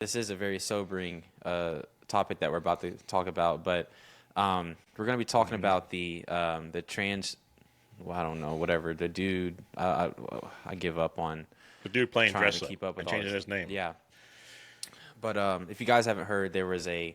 this is a very sobering topic that we're about to talk about, but we're going to be talking about the trans. Well, I don't know, whatever the dude. I give up on The dude playing trying dress to up keep up with and all changing this. his name. Yeah, but if you guys haven't heard, there was a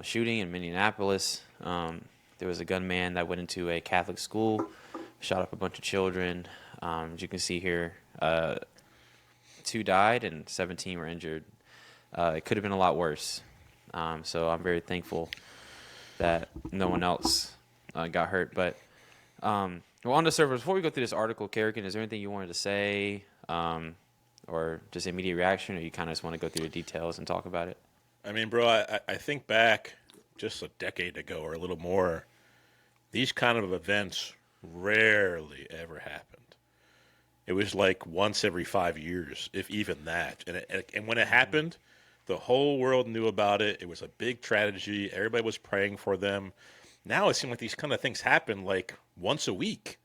shooting in Minneapolis. There was a gunman that went into a Catholic school, shot up a bunch of children. As you can see here, 2 died and 17 were injured. It could have been a lot worse. So I'm very thankful that no one else got hurt. But well, on the server, before we go through this article, Kerrigan, is there anything you wanted to say, or just immediate reaction, or you kind of just want to go through the details and talk about it? I mean, bro, I think back just a decade ago or a little more, these kind of events rarely ever happened. It was like once every 5 years, if even that. And when it happened, the whole world knew about it. It was a big tragedy. Everybody was praying for them. Now it seems like these kind of things happen like once a week.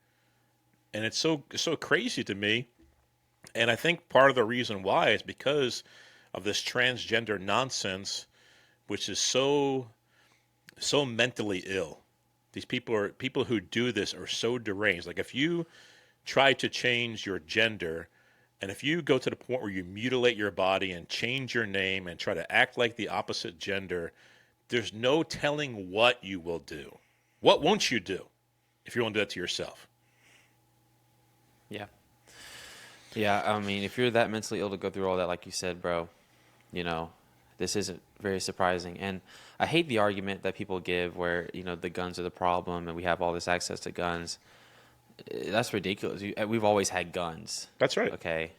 And it's so crazy to me. And I think part of the reason why is because of this transgender nonsense, which is so mentally ill. These people who do this are so deranged. Like if you try to change your gender, and if you go to the point where you mutilate your body and change your name and try to act like the opposite gender, there's no telling what you will do. What won't you do if you want to do that to yourself? Yeah. Yeah, I mean, if you're that mentally ill to go through all that, like you said, bro, this isn't very surprising. And I hate the argument that people give where, the guns are the problem and we have all this access to guns. That's ridiculous. We've always had guns. That's right. Okay.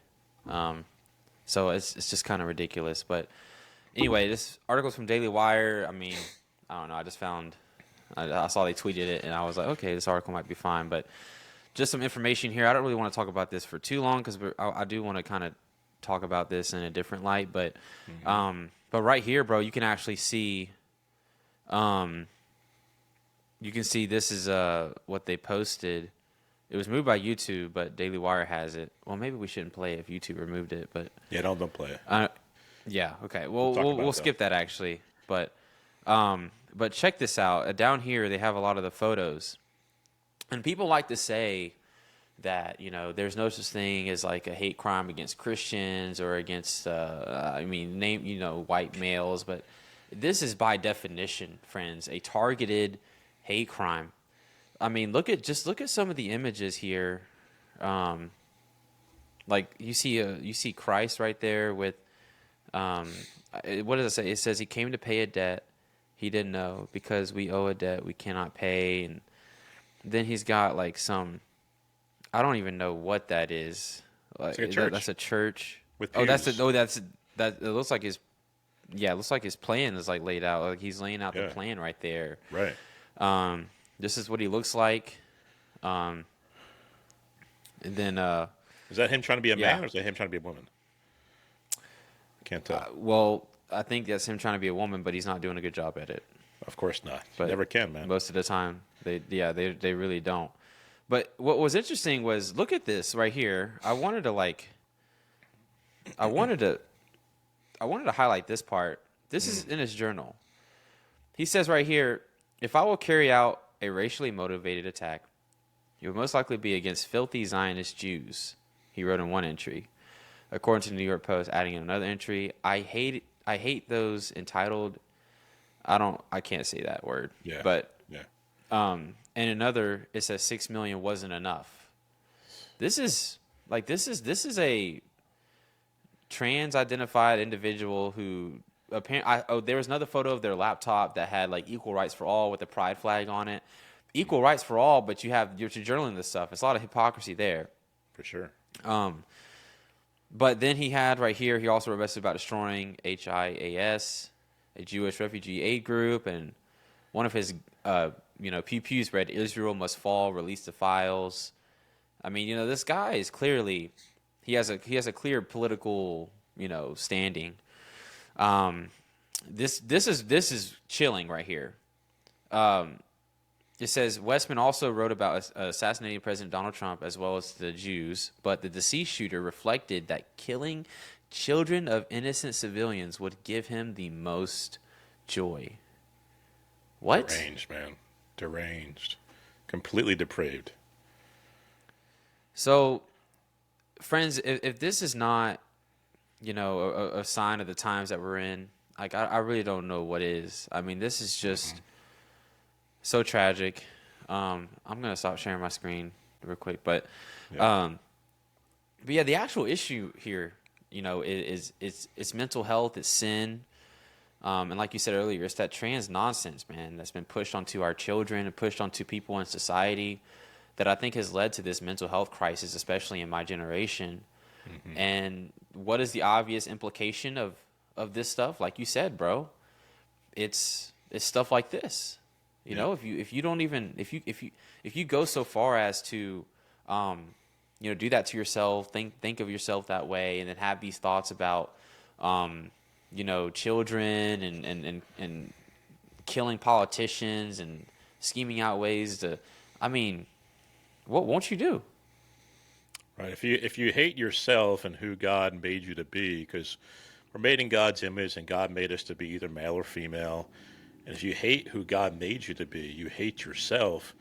So it's just kind of ridiculous. But anyway, this article's from Daily Wire. I mean, I don't know. I saw they tweeted it and I was like, okay, this article might be fine. But just some information here. I don't really want to talk about this for too long because I do want to kind of talk about this in a different light. But but right here, bro, you can actually see. You can see this is what they posted. It was moved by YouTube, but Daily Wire has it. Well, maybe we shouldn't play it if YouTube removed it, but Yeah, don't play it. yeah, okay. Well, talk about we'll it, skip that actually. But check this out. Down here, they have a lot of the photos, and people like to say that there's no such thing as like a hate crime against Christians or against white males, but this is by definition, friends, a targeted hate crime. I mean, look at some of the images here. Like you see Christ right there with what does it say? It says he came to pay a debt he didn't know, because we owe a debt we cannot pay. And then he's got like some, I don't even know what that is. It's like a church. That's a church. With that. It looks like his. Yeah, it looks like his plan is like laid out. Like he's laying out the plan right there. Right. This is what he looks like. And then is that him trying to be a man, or is that him trying to be a woman? I can't tell. Well, I think that's him trying to be a woman, but he's not doing a good job at it. Of course not. But never can, man. Most of the time, they really don't. But what was interesting was, look at this right here. I wanted to highlight this part. This is in his journal. He says right here, if I will carry out a racially motivated attack, it would most likely be against filthy Zionist Jews, he wrote in one entry. According to the New York Post, adding in another entry, I hate those entitled, I can't say that word. Yeah. But yeah. And another, it says 6 million wasn't enough. This is a trans-identified individual who apparently. There was another photo of their laptop that had like equal rights for all with the pride flag on it. Equal rights for all, but you're journaling this stuff. It's a lot of hypocrisy there. For sure. But then he had right here, he also arrested about destroying HIAS, a Jewish refugee aid group, and one of his pew-pews read, Israel must fall, release the files. I mean, this guy is clearly, he has a clear political, standing. This is chilling right here. It says Westman also wrote about assassinating President Donald Trump as well as the Jews, but the deceased shooter reflected that killing children of innocent civilians would give him the most joy. What? Deranged, man. Deranged. Completely depraved. So, friends, if this is not, a sign of the times that we're in, like, I really don't know what is. I mean, this is just so tragic. I'm going to stop sharing my screen real quick. But yeah, the actual issue here, is it's mental health, it's sin. And like you said earlier, it's that trans nonsense, man, that's been pushed onto our children and pushed onto people in society that I think has led to this mental health crisis, especially in my generation. Mm-hmm. And what is the obvious implication of this stuff? Like you said, bro, it's stuff like this. If you go so far as to do that to yourself, think of yourself that way, and then have these thoughts about children and killing politicians and scheming out ways to, what won't you do? Right. If you hate yourself and who God made you to be, because we're made in God's image and God made us to be either male or female, and if you hate who God made you to be, you hate yourself,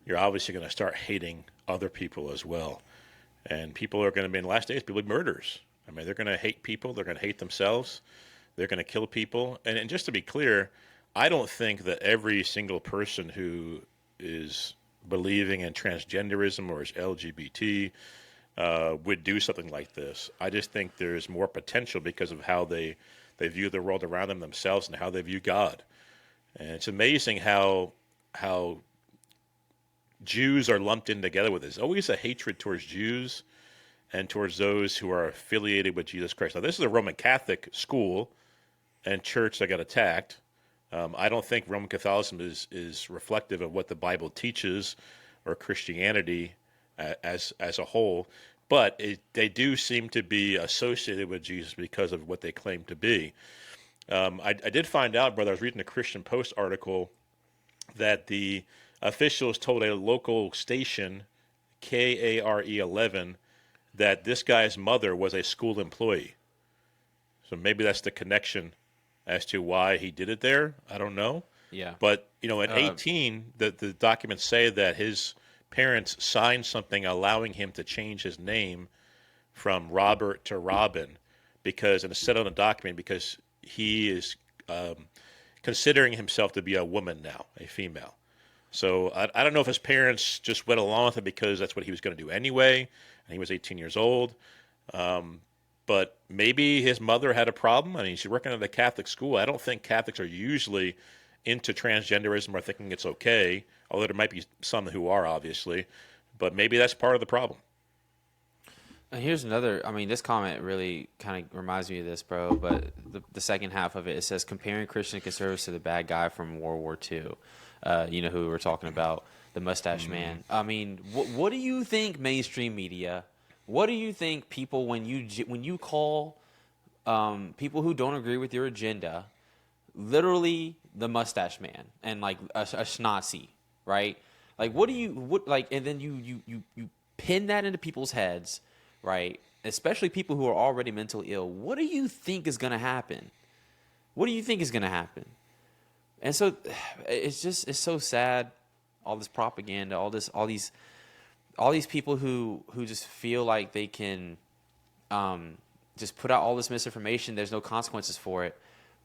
you're obviously going to start hating other people as well. And people are going to be, in the last days, people are murderers. They're going to hate people. They're going to hate themselves. They're going to kill people. And just to be clear, I don't think that every single person who is believing in transgenderism or is LGBT would do something like this. I just think there's more potential because of how they view the world around them themselves and how they view God. And it's amazing how Jews are lumped in together with this. There's always a hatred towards Jews and towards those who are affiliated with Jesus Christ. Now, this is a Roman Catholic school and church that got attacked. I don't think Roman Catholicism is reflective of what the Bible teaches or Christianity as a whole, but they do seem to be associated with Jesus because of what they claim to be. I did find out, brother, I was reading a Christian Post article that the officials told a local station, KARE 11, that this guy's mother was a school employee. So maybe that's the connection as to why he did it there. I don't know. Yeah. But, at 18, the documents say that his parents signed something allowing him to change his name from Robert to Robin because, and it's said on the document, because he is considering himself to be a woman now, a female. So I don't know if his parents just went along with it because that's what he was going to do anyway, and he was 18 years old. But maybe his mother had a problem. She's working at a Catholic school. I don't think Catholics are usually into transgenderism or thinking it's okay, although there might be some who are, obviously. But maybe that's part of the problem. And here's another, this comment really kind of reminds me of this, bro, but the second half of it says, comparing Christian conservatives to the bad guy from World War II. Who we were talking about, the mustache man. What do you think, mainstream media? What do you think people, when you call people who don't agree with your agenda, literally the mustache man and like a schnazi, right? Like, and then you pin that into people's heads, right? Especially people who are already mentally ill. What do you think is going to happen? What do you think is going to happen? And so it's so sad, all this propaganda, all these people who just feel like they can just put out all this misinformation. There's no consequences for it.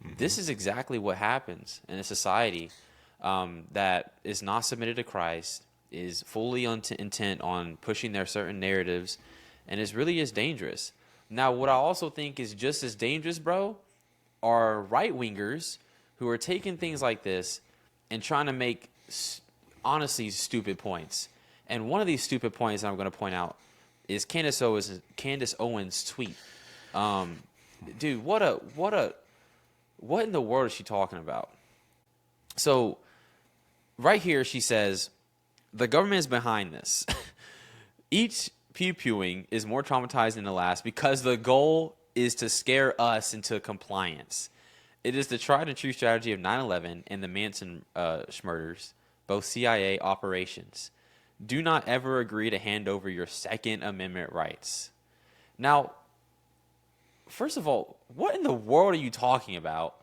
Mm-hmm. This is exactly what happens in a society that is not submitted to Christ, is fully intent on pushing their certain narratives, and it really is dangerous. Now, what I also think is just as dangerous, bro, are right-wingers who are taking things like this and trying to make, honestly, stupid points. And one of these stupid points that I'm going to point out is Candace Owens' tweet. Dude, what in the world is she talking about? So, right here she says, the government is behind this. Each pew-pewing is more traumatized than the last because the goal is to scare us into compliance. It is the tried and true strategy of 9/11 and the Manson murders, both CIA operations. Do not ever agree to hand over your Second Amendment rights. Now, first of all, what in the world are you talking about?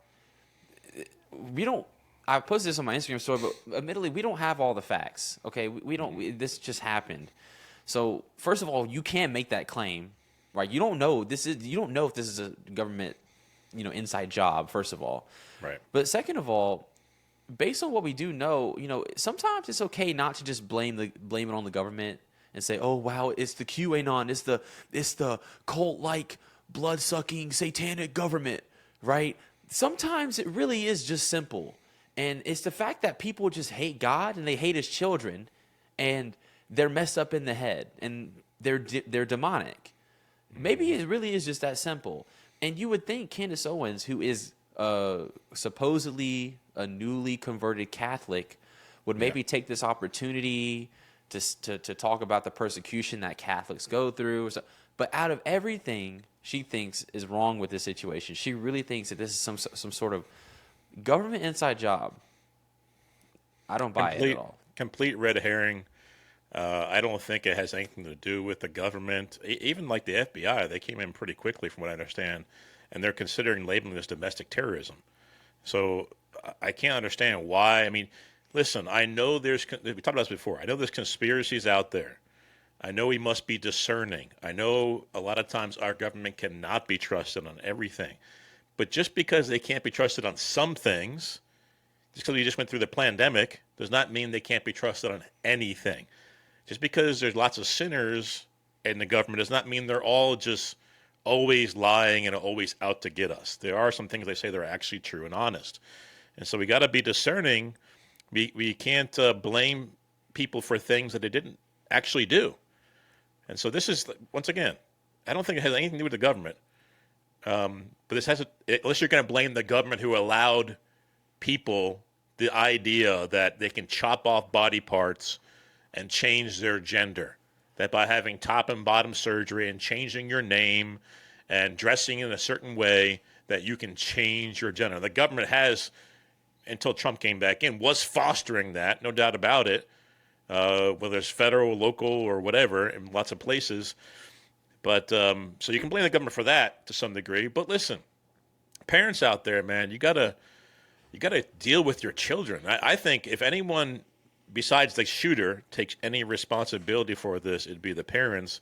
We don't. I posted this on my Instagram story, but admittedly, we don't have all the facts. Okay, we don't. This just happened. So first of all, you can't make that claim, right? You don't know You don't know if this is a government, inside job. First of all, Right. But second of all, based on what we do know, sometimes it's okay not to just blame it on the government and say, "Oh wow, it's the QAnon, it's the cult-like, blood-sucking, satanic government," right? Sometimes it really is just simple, and it's the fact that people just hate God and they hate His children, and they're messed up in the head and they're demonic. Maybe it really is just that simple. And you would think Candace Owens, who is supposedly a newly converted Catholic, would maybe take this opportunity to talk about the persecution that Catholics go through. But out of everything she thinks is wrong with this situation, she really thinks that this is some sort of government inside job. I don't buy it at all. Complete red herring. I don't think it has anything to do with the government. Even like the FBI, they came in pretty quickly, from what I understand, and they're considering labeling this domestic terrorism. So I can't understand why. I mean, listen, I know we talked about this before. I know there's conspiracies out there. I know we must be discerning. I know a lot of times our government cannot be trusted on everything. But just because they can't be trusted on some things, just because we just went through the pandemic, does not mean they can't be trusted on anything. Just because there's lots of sinners in the government does not mean they're all just always lying and always out to get us. There are some things they say that are actually true and honest. And so we got to be discerning. We can't blame people for things that they didn't actually do. And so this is, once again, I don't think it has anything to do with the government. But this has, unless you're going to blame the government who allowed people the idea that they can chop off body parts and change their gender, that by having top and bottom surgery and changing your name and dressing in a certain way that you can change your gender. The government has, until Trump came back in, was fostering that, no doubt about it, whether it's federal, local, or whatever, in lots of places. But so you can blame the government for that to some degree. But listen, parents out there, man, you gotta deal with your children. I think if anyone besides the shooter takes any responsibility for this, it'd be the parents.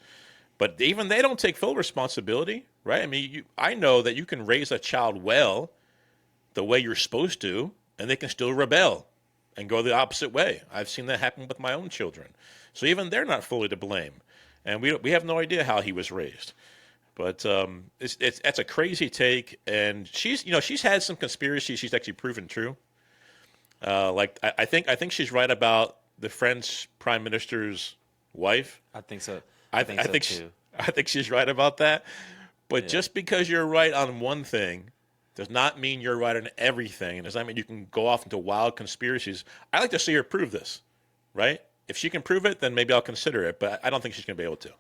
But even they don't take full responsibility, right? I mean, I know that you can raise a child well, the way you're supposed to, and they can still rebel and go the opposite way. I've seen that happen with my own children. So even they're not fully to blame. And we have no idea how he was raised. But that's a crazy take. And she's had some conspiracies she's actually proven true. I think she's right about the French prime minister's wife. I think so. I think she's right about that. But just because you're right on one thing does not mean you're right on everything. It does not mean you can go off into wild conspiracies. I like to see her prove this, right? If she can prove it, then maybe I'll consider it. But I don't think she's going to be able to.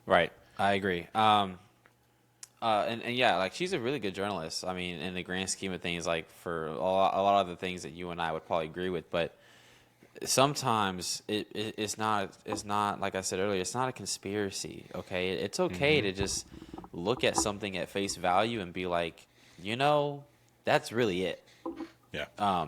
Right. I agree. And yeah, like she's a really good journalist. I mean, in the grand scheme of things, like for a lot of the things that you and I would probably agree with, but sometimes it's not like I said earlier, it's not a conspiracy. Okay, it's okay to just look at something at face value and be like, that's really it. Yeah.